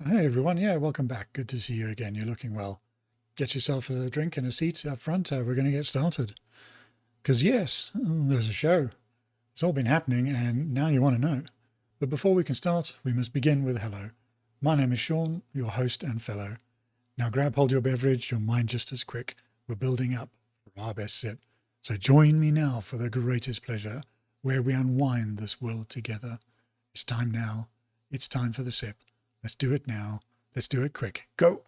Hey everyone, yeah, welcome back. Good to see you again. You're looking well. Get yourself a drink and a seat up front. We're going to get started. Because, yes, there's a show. It's all been happening, and now you want to know. But before we can start, we must begin with hello. My name is Sean, your host and fellow. Now grab hold your beverage, your mind just as quick. We're building up for our best sip. So join me now for the greatest pleasure, where we unwind this world together. It's time now. It's time for the sip. Let's do it now. Let's do it quick. Go!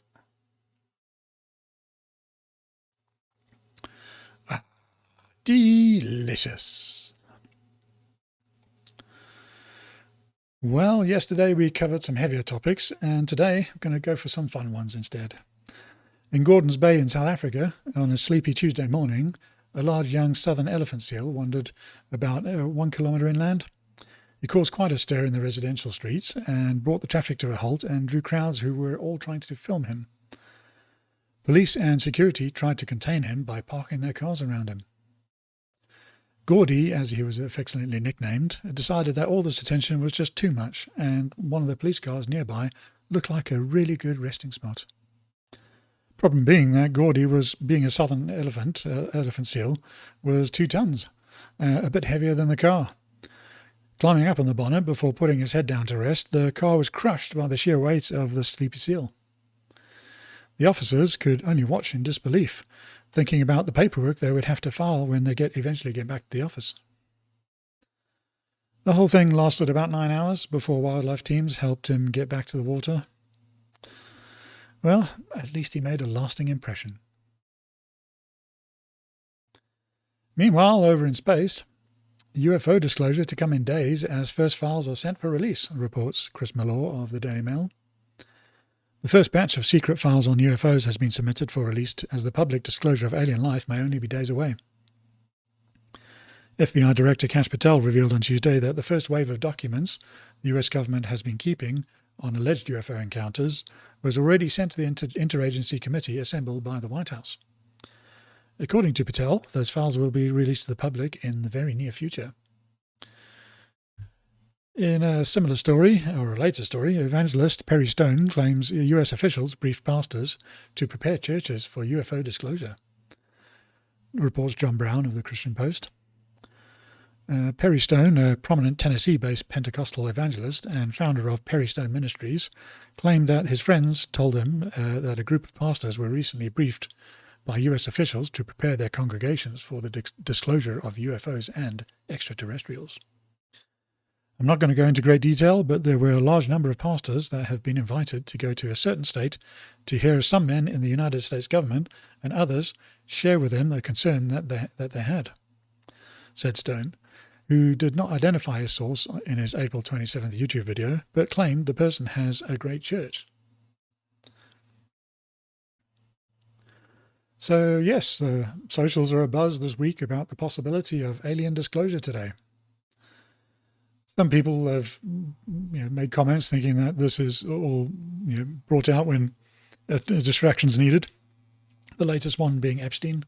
Delicious. Well, yesterday we covered some heavier topics, and today I'm going to go for some fun ones instead. In Gordon's Bay in South Africa, on a sleepy Tuesday morning, a large young southern elephant seal wandered about 1 kilometre inland. He caused quite a stir in the residential streets and brought the traffic to a halt and drew crowds who were all trying to film him. Police and security tried to contain him by parking their cars around him. Gordy, as he was affectionately nicknamed, decided that all this attention was just too much, and one of the police cars nearby looked like a really good resting spot. Problem being that Gordy was, being a southern elephant seal, was 2 tons, a bit heavier than the car. Climbing up on the bonnet before putting his head down to rest, the car was crushed by the sheer weight of the sleepy seal. The officers could only watch in disbelief, thinking about the paperwork they would have to file when they eventually get back to the office. The whole thing lasted about 9 hours before wildlife teams helped him get back to the water. Well, at least he made a lasting impression. Meanwhile, over in space, UFO disclosure to come in days as first files are sent for release, reports Chris Malloy of the Daily Mail. The first batch of secret files on UFOs has been submitted for release, as the public disclosure of alien life may only be days away. FBI Director Kash Patel revealed on Tuesday that the first wave of documents the US government has been keeping on alleged UFO encounters was already sent to the interagency committee assembled by the White House. According to Patel, those files will be released to the public in the very near future. In a similar story, or a later story, evangelist Perry Stone claims US officials briefed pastors to prepare churches for UFO disclosure, reports John Brown of the Christian Post. Perry Stone, a prominent Tennessee-based Pentecostal evangelist and founder of Perry Stone Ministries, claimed that his friends told him that a group of pastors were recently briefed by US officials to prepare their congregations for the disclosure of UFOs and extraterrestrials. I'm not going to go into great detail, but there were a large number of pastors that have been invited to go to a certain state to hear some men in the United States government and others share with them the concern that they had, said Stone, who did not identify his source in his April 27th YouTube video, but claimed the person has a great church. So yes, the socials are abuzz this week about the possibility of alien disclosure today. Some people have made comments thinking that this is all brought out when a distraction is needed. The latest one being Epstein.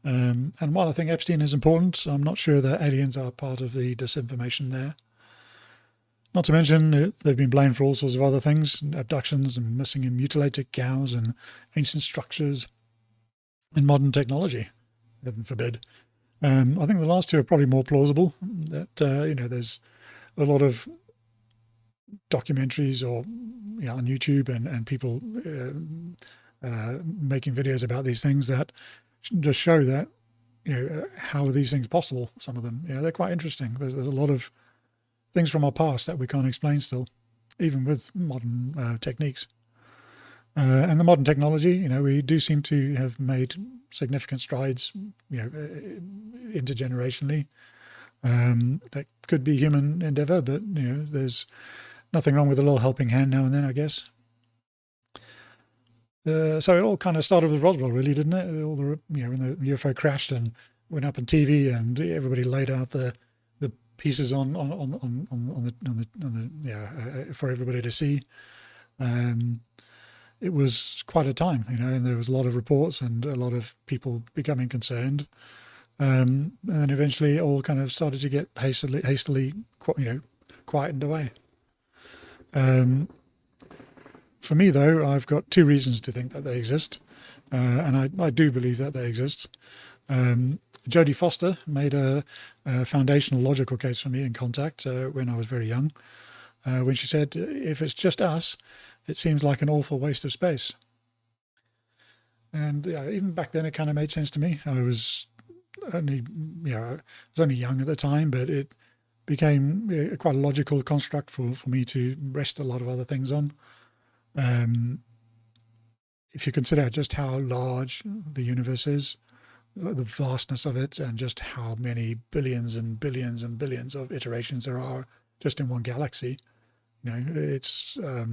And while I think Epstein is important, I'm not sure that aliens are part of the disinformation there. Not to mention they've been blamed for all sorts of other things, abductions and missing and mutilated cows and ancient structures and modern technology, heaven forbid. I think the last two are probably more plausible, that there's a lot of documentaries or on YouTube and people making videos about these things that just show that how are these things possible. Some of them they're quite interesting. There's a lot of things from our past that we can't explain still, even with modern techniques. And the modern technology, we do seem to have made significant strides intergenerationally. That could be human endeavor, but there's nothing wrong with a little helping hand now and then, I guess. So it all kind of started with Roswell, really, didn't it? All the when the UFO crashed and went up on TV, and everybody laid out the pieces on the for everybody to see. It was quite a time, and there was a lot of reports and a lot of people becoming concerned. And then eventually it all kind of started to get hastily quietened away. For me, though, I've got two reasons to think that they exist, and I do believe that they exist. Jodie Foster made a foundational logical case for me in Contact when I was very young, when she said, if it's just us, it seems like an awful waste of space. And even back then, it kind of made sense to me. I was only, I was only young at the time, but it became quite a logical construct for me to rest a lot of other things on. If you consider just how large the universe is, the vastness of it, and just how many billions and billions and billions of iterations there are just in one galaxy, it's I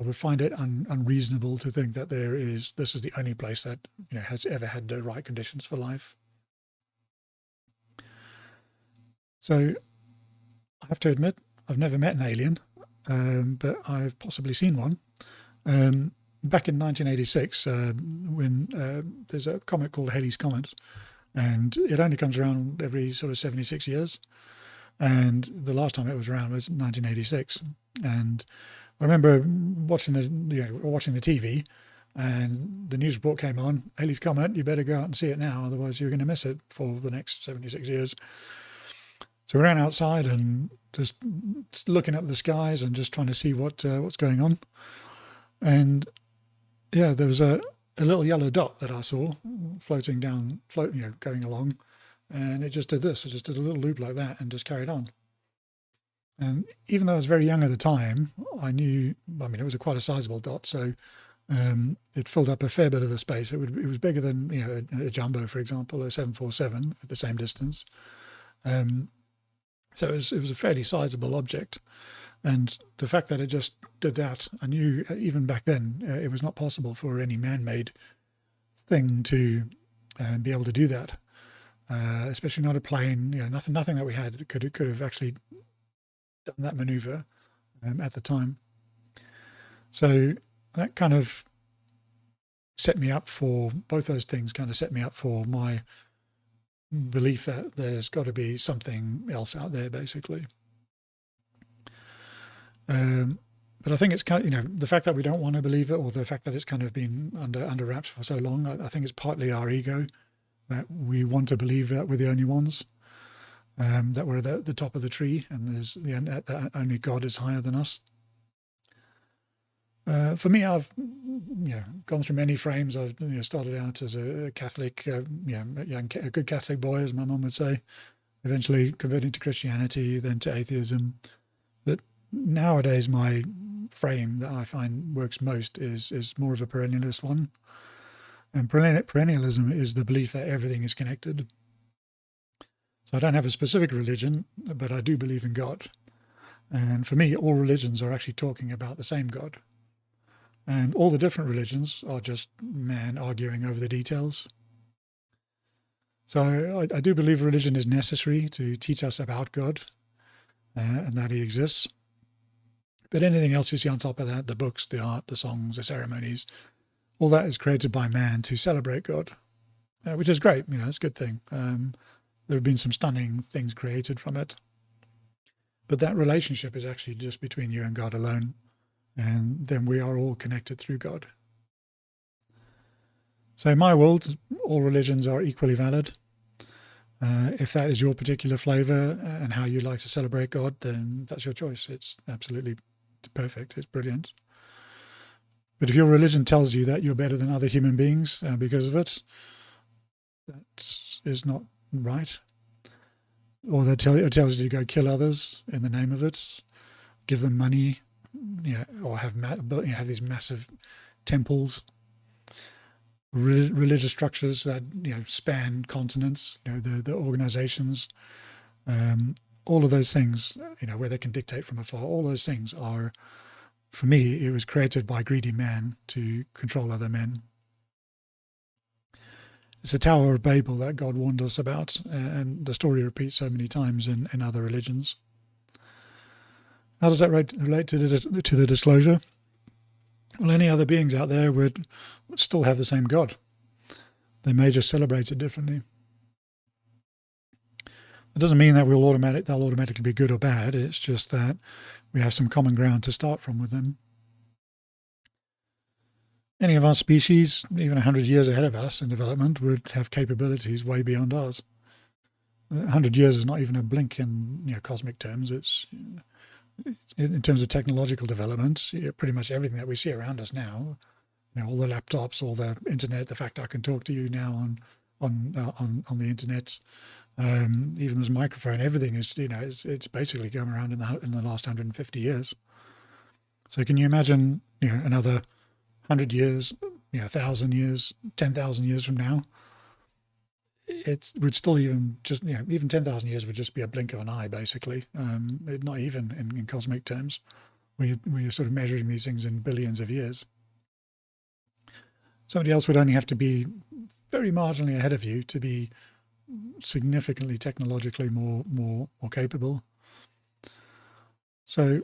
would find it unreasonable to think that this is the only place that has ever had the right conditions for life. So I have to admit, I've never met an alien, but I've possibly seen one. Back in 1986, when there's a comet called Halley's Comet, and it only comes around every sort of 76 years. And the last time it was around was 1986. And I remember watching the TV, and the news report came on, Halley's Comet, you better go out and see it now, otherwise you're going to miss it for the next 76 years. So we ran outside and just looking up the skies and just trying to see what's going on. And yeah, there was a little yellow dot that I saw floating, going along, and it just did this. It just did a little loop like that and just carried on. And even though I was very young at the time, I knew, it was quite a sizable dot, so it filled up a fair bit of the space. It was bigger than a jumbo, for example, a 747 at the same distance. So it was a fairly sizable object. And the fact that it just did that, I knew even back then it was not possible for any man-made thing to be able to do that, especially not a plane. Nothing that we had could have actually done that maneuver at the time. So that kind of set me up for both those things. Kind of set me up for my belief that there's got to be something else out there, basically. But I think it's kind of, the fact that we don't want to believe it, or the fact that it's kind of been under wraps for so long, I think it's partly our ego, that we want to believe that we're the only ones, that we're at the top of the tree, and that only God is higher than us. For me, I've gone through many frames. I've started out as a Catholic, a good Catholic boy, as my mum would say, eventually converting to Christianity, then to atheism. But nowadays, my frame that I find works most is more of a perennialist one. And perennialism is the belief that everything is connected. So I don't have a specific religion, but I do believe in God. And for me, all religions are actually talking about the same God. And all the different religions are just man arguing over the details. So I do believe religion is necessary to teach us about God and that he exists. But anything else you see on top of that, the books, the art, the songs, the ceremonies, all that is created by man to celebrate God, which is great. It's a good thing. There have been some stunning things created from it. But that relationship is actually just between you and God alone. And then we are all connected through God. So in my world, all religions are equally valid. If that is your particular flavor and how you like to celebrate God, then that's your choice. It's absolutely perfect. It's brilliant. But if your religion tells you that you're better than other human beings because of it, that is not right. Or it tells you to go kill others in the name of it, give them money, or have these massive temples, religious structures that span continents, the organizations, all of those things, where they can dictate from afar. All those things are, for me, it was created by greedy man to control other men. It's the Tower of Babel that God warned us about, and the story repeats so many times in other religions. How does that relate to the disclosure? Well, any other beings out there would still have the same God. They may just celebrate it differently. It doesn't mean that they'll automatically be good or bad. It's just that we have some common ground to start from with them. Any of our species, even 100 years ahead of us in development, would have capabilities way beyond ours. 100 years is not even a blink in cosmic terms. It's in terms of technological developments, pretty much everything that we see around us now, all the laptops, all the internet, the fact I can talk to you now on the internet, even this microphone, everything is it's basically come around in the last 150 years. So can you imagine another 100 years, 1,000 years, 10,000 years from now? It would still even 10,000 years would just be a blink of an eye, basically. Not even in cosmic terms. We're sort of measuring these things in billions of years. Somebody else would only have to be very marginally ahead of you to be significantly technologically more capable. So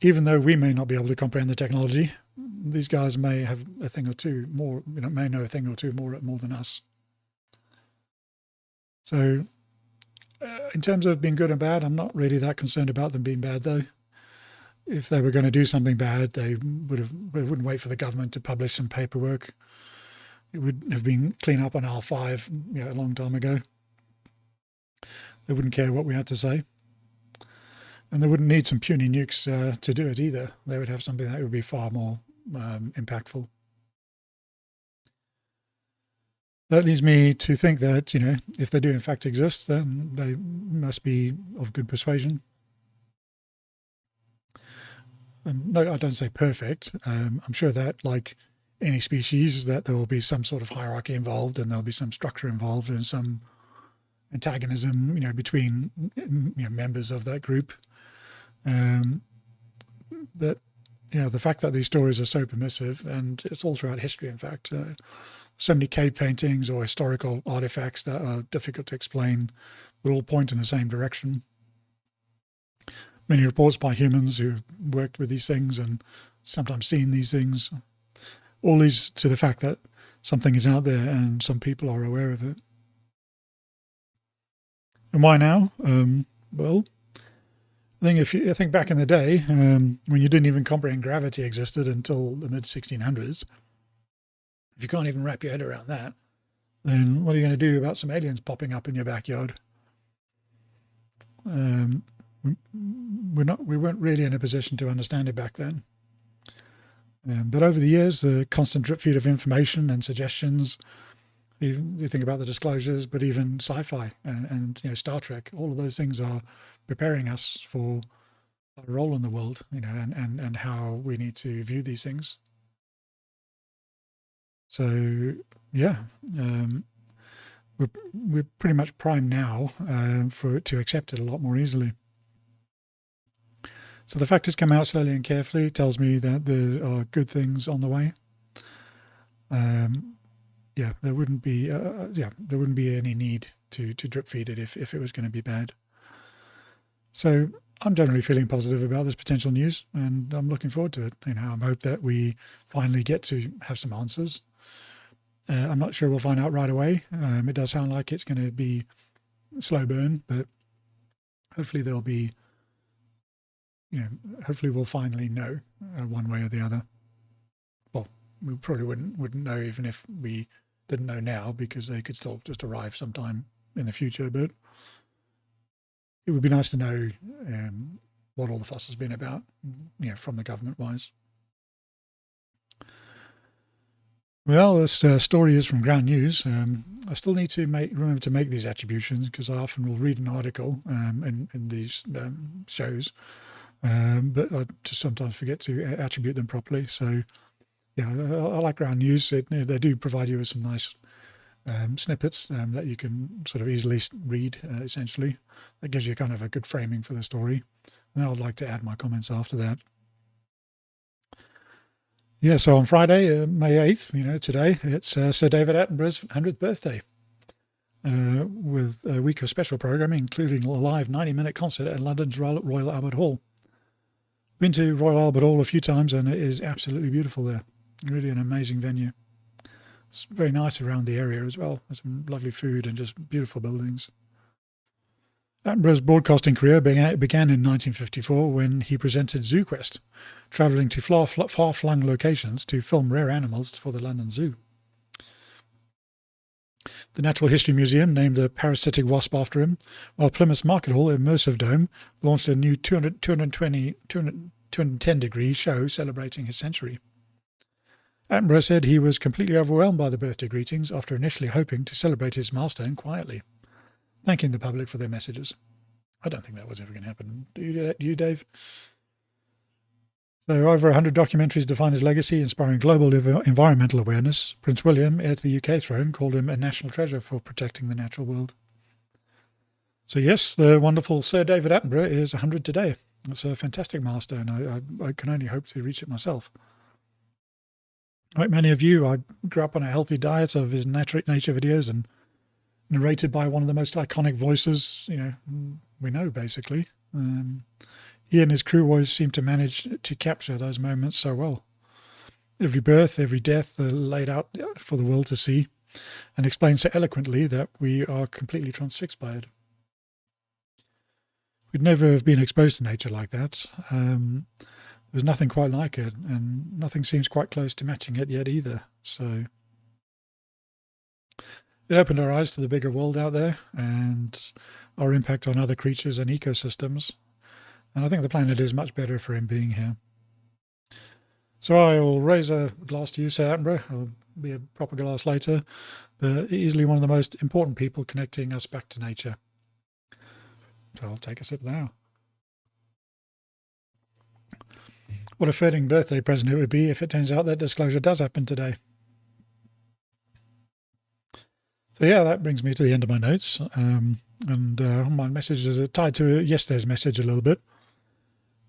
even though we may not be able to comprehend the technology, these guys may have a thing or two more, may know a thing or two more than us. So in terms of being good and bad, I'm not really that concerned about them being bad, though. If they were going to do something bad, they wouldn't wait for the government to publish some paperwork. It would have been clean up on R5 a long time ago. They wouldn't care what we had to say. And they wouldn't need some puny nukes to do it either. They would have something that would be far more impactful. That leads me to think that, if they do in fact exist, then they must be of good persuasion. And no, I don't say perfect. I'm sure that, like any species, that there will be some sort of hierarchy involved, and there'll be some structure involved, and some antagonism, between members of that group. But the fact that these stories are so permissive, and it's all throughout history, in fact. So many cave paintings or historical artifacts that are difficult to explain, but all point in the same direction. Many reports by humans who've worked with these things and sometimes seen these things, all leads to the fact that something is out there and some people are aware of it. And why now? Well, I think back in the day, when you didn't even comprehend gravity existed until the mid-1600s, if you can't even wrap your head around that, then what are you going to do about some aliens popping up in your backyard? We weren't really in a position to understand it back then. But over the years, the constant drip feed of information and suggestions, even you think about the disclosures, but even sci-fi and Star Trek, all of those things are preparing us for a role in the world, and how we need to view these things. So we're pretty much primed now for it to accept it a lot more easily. So the fact it's come out slowly and carefully tells me that there are good things on the way. There wouldn't be any need to drip feed it if it was going to be bad. So I'm generally feeling positive about this potential news, and I'm looking forward to it. I hope that we finally get to have some answers. I'm not sure we'll find out right away. It does sound like it's going to be a slow burn, but hopefully there'll be, hopefully we'll finally know one way or the other. Well, we probably wouldn't know even if we didn't know now, because they could still just arrive sometime in the future. But it would be nice to know what all the fuss has been about, from the government-wise. Well, this story is from Ground News. I still need to remember to make these attributions, because I often will read an article in these shows, but I just sometimes forget to attribute them properly. So, I like Ground News. They do provide you with some nice snippets that you can sort of easily read, essentially. That gives you kind of a good framing for the story. And then I'd like to add my comments after that. Yeah, so on Friday, May 8th, today, it's Sir David Attenborough's 100th birthday, with a week of special programming, including a live 90-minute concert at London's Royal Albert Hall. Been to Royal Albert Hall a few times, and it is absolutely beautiful there. Really an amazing venue. It's very nice around the area as well. There's some lovely food and just beautiful buildings. Attenborough's broadcasting career began in 1954 when he presented Zoo Quest, travelling to far-flung locations to film rare animals for the London Zoo. The Natural History Museum named a parasitic wasp after him, while Plymouth's Market Hall Immersive Dome launched a new 210-degree show celebrating his century. Attenborough said he was completely overwhelmed by the birthday greetings after initially hoping to celebrate his milestone quietly, thanking the public for their messages. I don't think that was ever going to happen. Do you, Dave? So over 100 documentaries define his legacy, inspiring global environmental awareness. Prince William, heir to the UK throne, called him a national treasure for protecting the natural world. So yes, the wonderful Sir David Attenborough is 100 today. It's a fantastic milestone. I can only hope to reach it myself. Like many of you, I grew up on a healthy diet of his nature videos and narrated by one of the most iconic voices, we know, basically. He and his crew always seem to manage to capture those moments so well. Every birth, every death, they're laid out for the world to see and explained so eloquently that we are completely transfixed by it. We'd never have been exposed to nature like that. There's nothing quite like it, and nothing seems quite close to matching it yet either. So it opened our eyes to the bigger world out there and our impact on other creatures and ecosystems. And I think the planet is much better for him being here. So I will raise a glass to you, Sir Attenborough. I'll be a proper glass later. But easily one of the most important people connecting us back to nature. So I'll take a sip now. What a fitting birthday present it would be if it turns out that disclosure does happen today. So yeah, that brings me to the end of my notes. My messages are tied to yesterday's message a little bit.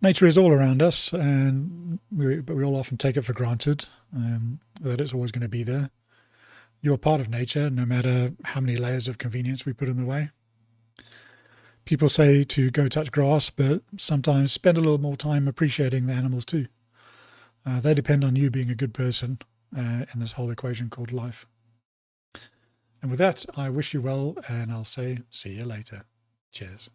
Nature is all around us, but we all often take it for granted that it's always going to be there. You're part of nature, no matter how many layers of convenience we put in the way. People say to go touch grass, but sometimes spend a little more time appreciating the animals too. They depend on you being a good person in this whole equation called life. And with that, I wish you well, and I'll say see you later. Cheers.